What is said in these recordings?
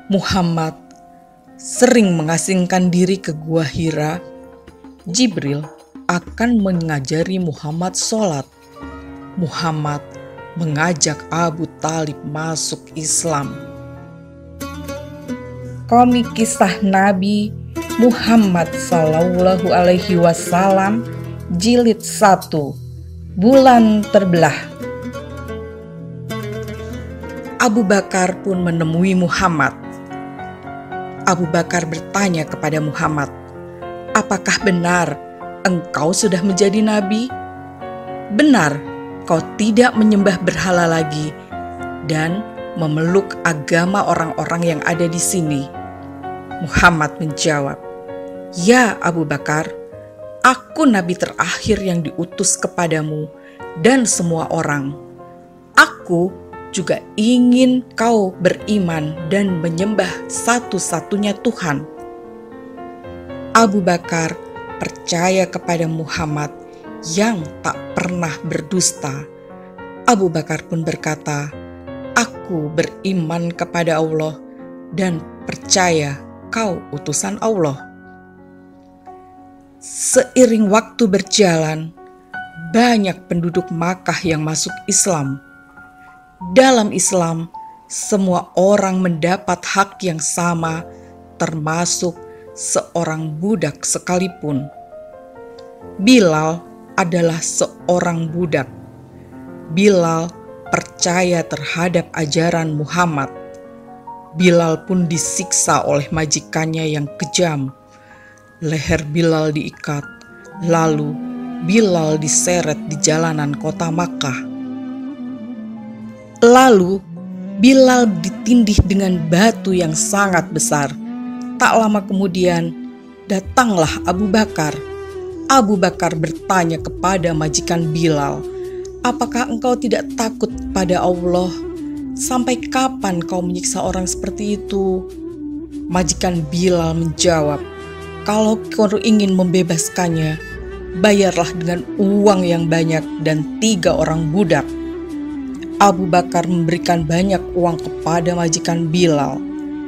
Muhammad sering mengasingkan diri ke Gua Hira, Jibril akan mengajari Muhammad sholat. Muhammad mengajak Abu Thalib masuk Islam. Komik Kisah Nabi Muhammad Sallallahu Alaihi Wasallam Jilid 1, Bulan Terbelah. Abu Bakar pun menemui Muhammad. Abu Bakar bertanya kepada Muhammad, "Apakah benar engkau sudah menjadi nabi? Benar, kau tidak menyembah berhala lagi dan memeluk agama orang-orang yang ada di sini?" Muhammad menjawab, "Ya Abu Bakar, aku nabi terakhir yang diutus kepadamu dan semua orang. Aku juga ingin kau beriman dan menyembah satu-satunya Tuhan." Abu Bakar percaya kepada Muhammad yang tak pernah berdusta. Abu Bakar pun berkata, "Aku beriman kepada Allah dan percaya kau utusan Allah." Seiring waktu berjalan, banyak penduduk Makkah yang masuk Islam. Dalam Islam, semua orang mendapat hak yang sama, termasuk seorang budak sekalipun. Bilal adalah seorang budak. Bilal percaya terhadap ajaran Muhammad. Bilal pun disiksa oleh majikannya yang kejam. Leher Bilal diikat, lalu Bilal diseret di jalanan kota Makkah. Lalu Bilal ditindih dengan batu yang sangat besar. Tak lama kemudian datanglah Abu Bakar. Abu Bakar bertanya kepada majikan Bilal, "Apakah engkau tidak takut pada Allah? Sampai kapan kau menyiksa orang seperti itu?" Majikan Bilal menjawab, "Kalau kau ingin membebaskannya, bayarlah dengan uang yang banyak dan 3 orang budak." Abu Bakar memberikan banyak uang kepada majikan Bilal.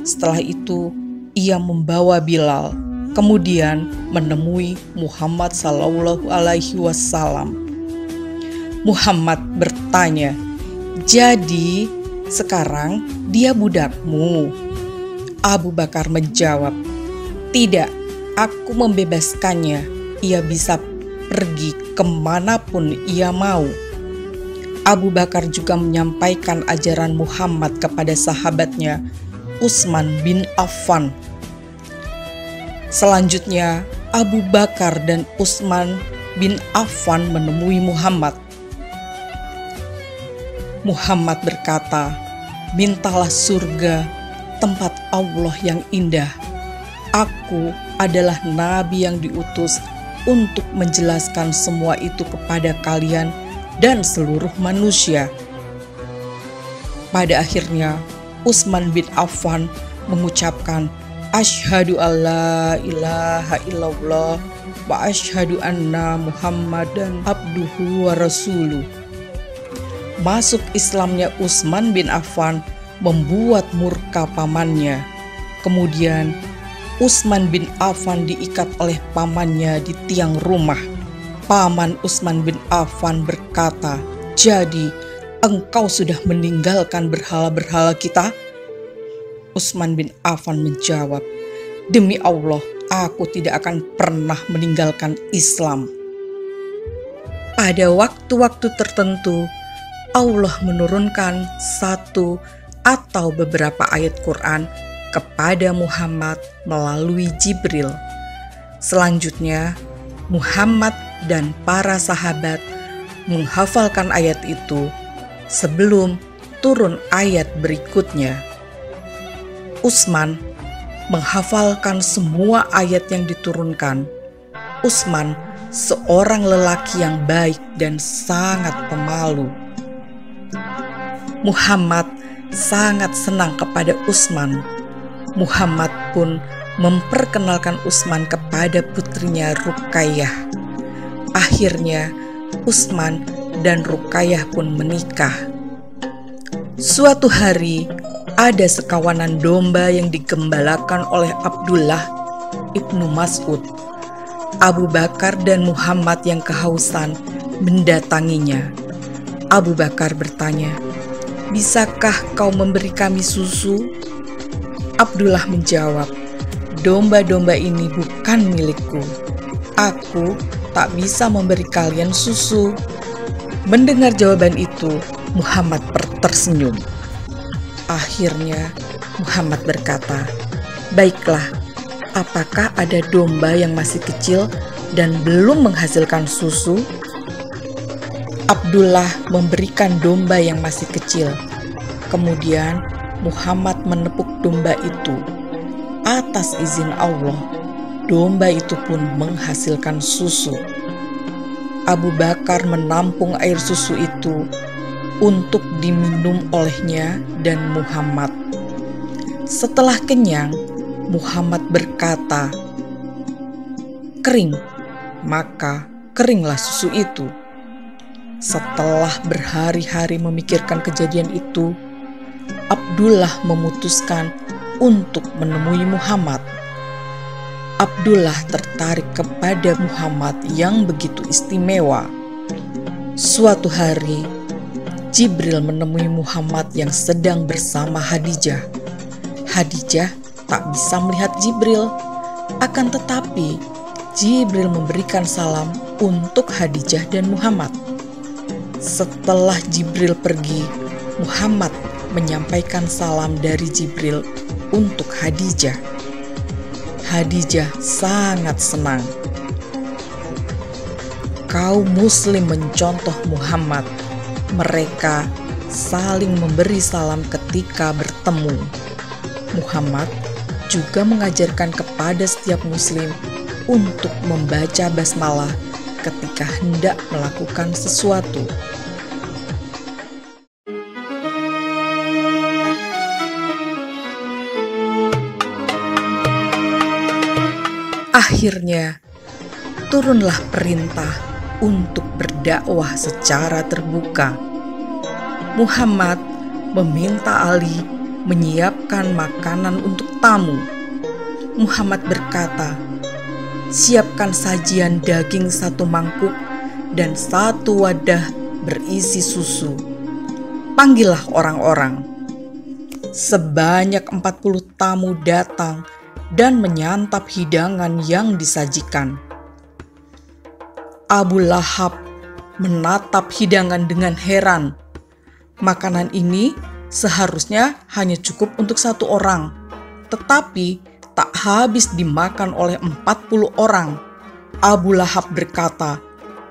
Setelah itu, ia membawa Bilal, kemudian menemui Muhammad Sallallahu Alaihi Wasallam. Muhammad bertanya, "Jadi sekarang dia budakmu?" Abu Bakar menjawab, "Tidak, aku membebaskannya. Ia bisa pergi kemanapun ia mau." Abu Bakar juga menyampaikan ajaran Muhammad kepada sahabatnya Utsman bin Affan. Selanjutnya, Abu Bakar dan Utsman bin Affan menemui Muhammad. Muhammad berkata, "Mintalah surga, tempat Allah yang indah. Aku adalah nabi yang diutus untuk menjelaskan semua itu kepada kalian dan seluruh manusia." Pada akhirnya, Utsman bin Affan mengucapkan, "Asyhadu alla ilaha illallah wa asyhadu anna Muhammadan abduhu wa rasuluh." Masuk Islamnya Utsman bin Affan membuat murka pamannya. Kemudian Utsman bin Affan diikat oleh pamannya di tiang rumah. Paman Utsman bin Affan berkata, "Jadi engkau sudah meninggalkan berhala-berhala kita?" Utsman bin Affan menjawab, "Demi Allah, aku tidak akan pernah meninggalkan Islam." Pada waktu-waktu tertentu, Allah menurunkan satu atau beberapa ayat Quran kepada Muhammad melalui Jibril. Selanjutnya, Muhammad dan para sahabat menghafalkan ayat itu sebelum turun ayat berikutnya. Utsman menghafalkan semua ayat yang diturunkan. Utsman seorang lelaki yang baik dan sangat pemalu. Muhammad sangat senang kepada Utsman. Muhammad pun memperkenalkan Utsman kepada putrinya Ruqayyah. Akhirnya Utsman dan Ruqayyah pun menikah. Suatu hari ada sekawanan domba yang digembalakan oleh Abdullah ibnu Mas'ud. Abu Bakar dan Muhammad yang kehausan mendatanginya. Abu Bakar bertanya, "Bisakah kau memberi kami susu?" Abdullah menjawab, "Domba-domba ini bukan milikku. Aku tak bisa memberi kalian susu." Mendengar jawaban itu, Muhammad tersenyum. Akhirnya Muhammad berkata, "Baiklah, apakah ada domba yang masih kecil dan belum menghasilkan susu?" Abdullah memberikan domba yang masih kecil. Kemudian Muhammad menepuk domba itu. Atas izin Allah, domba itu pun menghasilkan susu. Abu Bakar menampung air susu itu untuk diminum olehnya dan Muhammad. Setelah kenyang, Muhammad berkata, "Kering," maka keringlah susu itu. Setelah berhari-hari memikirkan kejadian itu, Abdullah memutuskan untuk menemui Muhammad. Abdullah tertarik kepada Muhammad yang begitu istimewa. Suatu hari, Jibril menemui Muhammad yang sedang bersama Khadijah. Khadijah tak bisa melihat Jibril, akan tetapi Jibril memberikan salam untuk Khadijah dan Muhammad. Setelah Jibril pergi, Muhammad menyampaikan salam dari Jibril untuk Khadijah. Khadijah sangat senang. Kaum muslim mencontoh Muhammad. Mereka saling memberi salam ketika bertemu. Muhammad juga mengajarkan kepada setiap muslim untuk membaca basmalah ketika hendak melakukan sesuatu. Akhirnya, turunlah perintah untuk berdakwah secara terbuka. Muhammad meminta Ali menyiapkan makanan untuk tamu. Muhammad berkata, "Siapkan sajian daging 1 mangkuk dan 1 wadah berisi susu. Panggillah orang-orang." Sebanyak 40 tamu datang dan menyantap hidangan yang disajikan. Abu Lahab menatap hidangan dengan heran. Makanan ini seharusnya hanya cukup untuk 1 orang, tetapi tak habis dimakan oleh 40 orang. Abu Lahab berkata,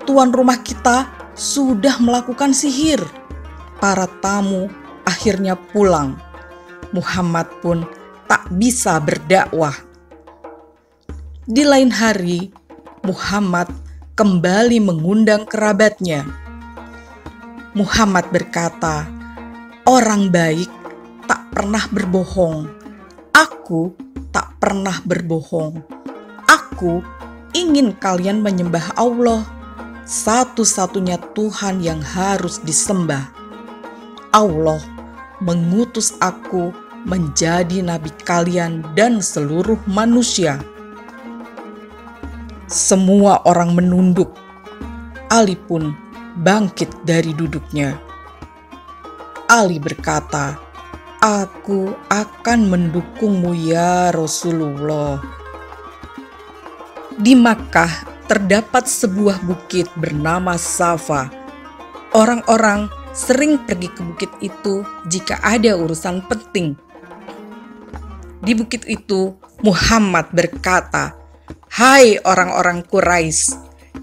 "Tuan rumah kita sudah melakukan sihir." Para tamu akhirnya pulang. Muhammad pun tak bisa berdakwah. Di lain hari, Muhammad kembali mengundang kerabatnya. Muhammad berkata, "Orang baik tak pernah berbohong. Aku tak pernah berbohong. Aku ingin kalian menyembah Allah, satu-satunya Tuhan yang harus disembah. Allah mengutus aku menjadi nabi kalian dan seluruh manusia." Semua orang menunduk. Ali pun bangkit dari duduknya. Ali berkata, "Aku akan mendukungmu ya Rasulullah." Di Makkah terdapat sebuah bukit bernama Safa. Orang-orang sering pergi ke bukit itu jika ada urusan penting. Di bukit itu, Muhammad berkata, "Hai orang-orang Quraisy,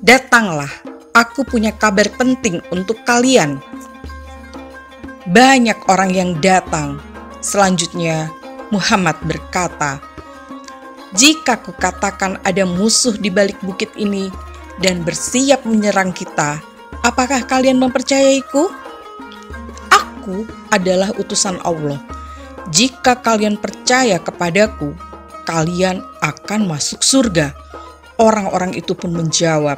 datanglah, aku punya kabar penting untuk kalian." Banyak orang yang datang. Selanjutnya, Muhammad berkata, "Jika kukatakan ada musuh di balik bukit ini dan bersiap menyerang kita, apakah kalian mempercayaiku? Aku adalah utusan Allah. Jika kalian percaya kepadaku, kalian akan masuk surga." Orang-orang itu pun menjawab,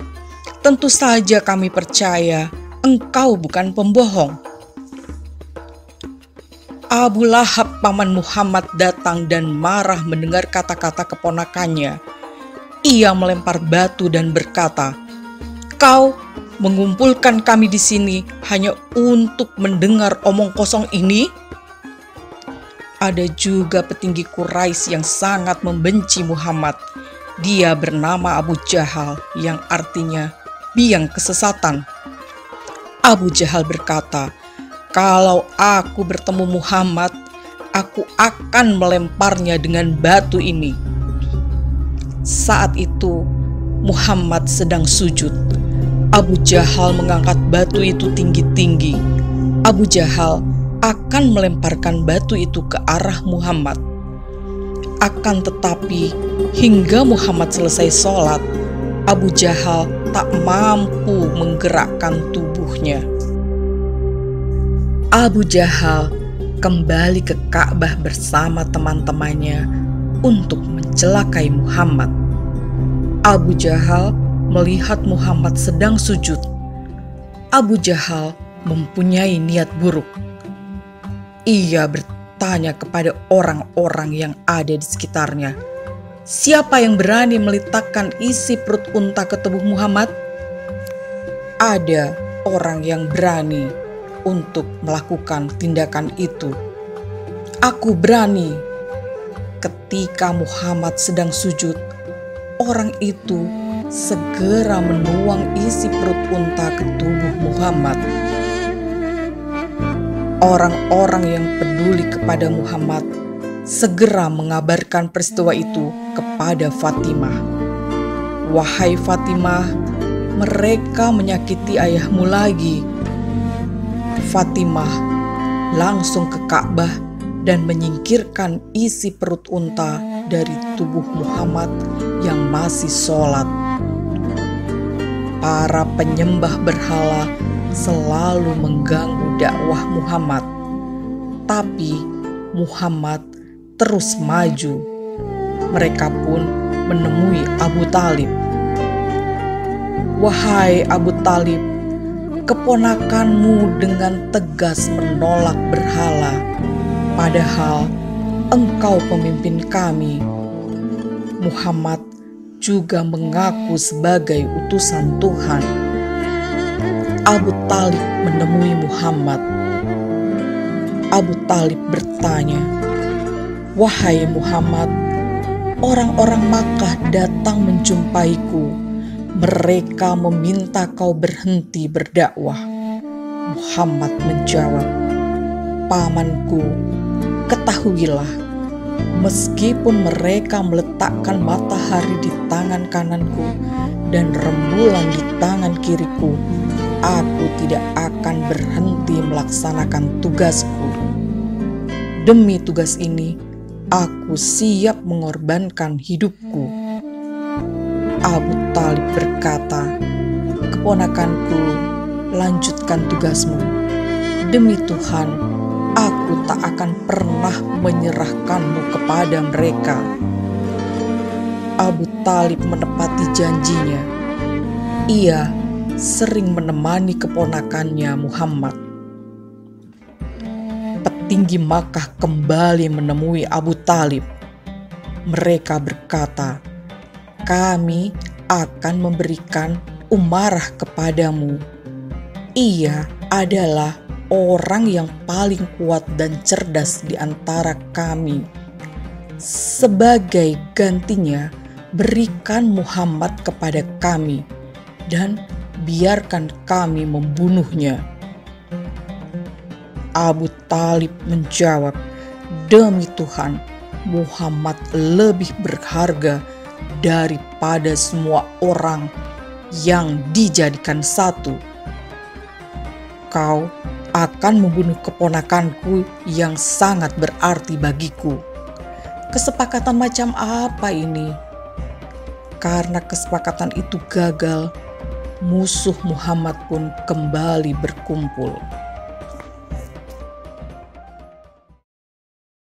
"Tentu saja kami percaya, engkau bukan pembohong." Abu Lahab paman Muhammad datang dan marah mendengar kata-kata keponakannya. Ia melempar batu dan berkata, "Kau mengumpulkan kami di sini hanya untuk mendengar omong kosong ini?" Ada juga petinggi Quraisy yang sangat membenci Muhammad. Dia bernama Abu Jahal yang artinya biang kesesatan. Abu Jahal berkata, "Kalau aku bertemu Muhammad, aku akan melemparnya dengan batu ini." Saat itu Muhammad sedang sujud. Abu Jahal mengangkat batu itu tinggi-tinggi. Abu Jahal akan melemparkan batu itu ke arah Muhammad. Akan tetapi, hingga Muhammad selesai sholat, Abu Jahal tak mampu menggerakkan tubuhnya. Abu Jahal kembali ke Ka'bah bersama teman-temannya untuk mencelakai Muhammad. Abu Jahal melihat Muhammad sedang sujud. Abu Jahal mempunyai niat buruk. Ia bertanya kepada orang-orang yang ada di sekitarnya, "Siapa yang berani meletakkan isi perut unta ke tubuh Muhammad?" Ada orang yang berani untuk melakukan tindakan itu. "Aku berani." Ketika Muhammad sedang sujud, orang itu segera menuang isi perut unta ke tubuh Muhammad. Orang-orang yang peduli kepada Muhammad segera mengabarkan peristiwa itu kepada Fatimah. "Wahai Fatimah, mereka menyakiti ayahmu lagi." Fatimah langsung ke Ka'bah dan menyingkirkan isi perut unta dari tubuh Muhammad yang masih sholat. Para penyembah berhala selalu mengganggu dakwah Muhammad, tapi Muhammad terus maju. Mereka pun menemui Abu Talib. "Wahai Abu Talib, keponakanmu dengan tegas menolak berhala, padahal engkau pemimpin kami." Muhammad juga mengaku sebagai utusan Tuhan. Abu Talib menemui Muhammad. Abu Talib bertanya, "Wahai Muhammad, orang-orang Makkah datang menjumpaiku. Mereka meminta kau berhenti berdakwah." Muhammad menjawab, "Pamanku, ketahuilah, meskipun mereka meletakkan matahari di tangan kananku dan rembulan di tangan kiriku, aku tidak akan berhenti melaksanakan tugasku. Demi tugas ini, aku siap mengorbankan hidupku." Abu Talib berkata, "Keponakanku, lanjutkan tugasmu. Demi Tuhan, aku tak akan pernah menyerahkanmu kepada mereka." Abu Talib menepati janjinya. Ia sering menemani keponakannya Muhammad. Petinggi Makkah kembali menemui Abu Talib. Mereka berkata, "Kami akan memberikan Umarah kepadamu. Ia adalah orang yang paling kuat dan cerdas di antara kami. Sebagai gantinya, berikan Muhammad kepada kami dan biarkan kami membunuhnya." Abu Talib menjawab, "Demi Tuhan, Muhammad lebih berharga daripada semua orang yang dijadikan satu. Kau akan membunuh keponakanku yang sangat berarti bagiku." Kesepakatan macam apa ini? Karena kesepakatan itu gagal, musuh Muhammad pun kembali berkumpul.